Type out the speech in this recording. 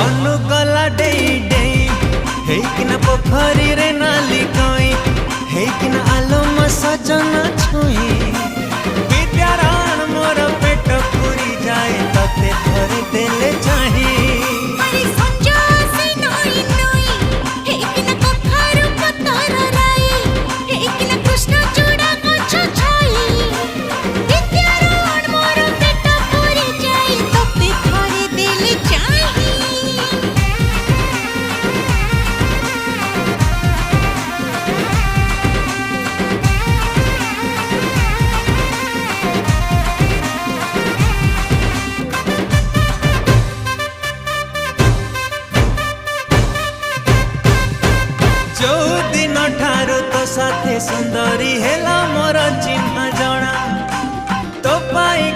अनुगला डेई डेई हेकिना पोखरी रे नाली कई हेकिना आलम सजना छुई विद्याराण मोर पेट पूरी जाए तते थरे देले चाही अरे संजा से नई नई हेकिना कखारु पतर राई हेकिना कृष्ण चूड़ा गछ छाई विद्याराण मोर पेट पूरी जाए तते थरे देले चाही। जो दिन ठारू तो साथे सुंदरी हेला मोर चिन्ह जणा तो पाई